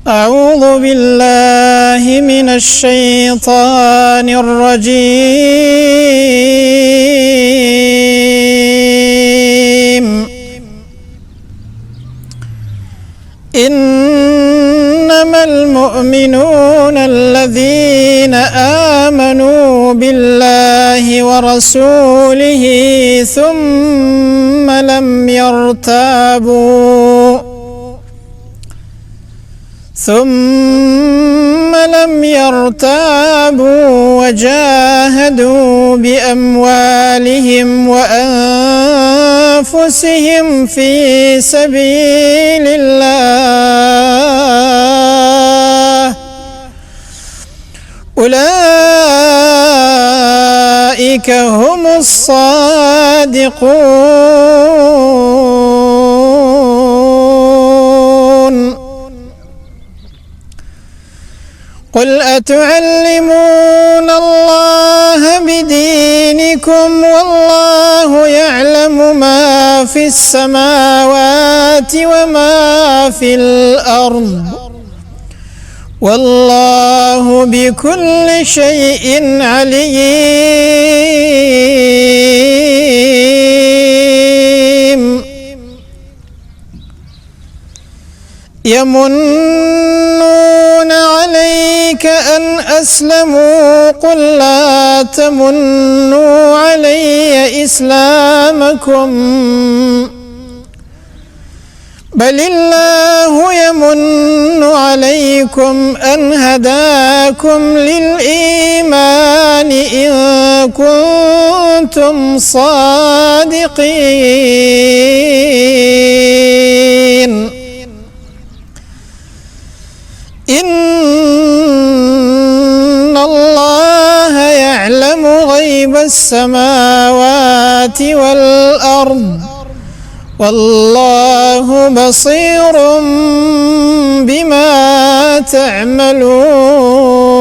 أعوذ بالله من الشيطان الرجيم. إنما المؤمنون الذين آمنوا بالله ورسوله ثم لم يرتابوا وجاهدوا بأموالهم وأنفسهم في سبيل الله، أولئك هم الصادقون. قل أتعلمون الله بدينكم والله يعلم ما في السماوات وما في الأرض، والله بكل شيء عليم. يمنون عليك أن أسلموا، قل لا تمنوا علي إسلامكم، بل الله يمن عليكم أن هداكم للإيمان إن كنتم صادقين. إن الله يعلم غيب السماوات والأرض، والله بصير بما تعملون.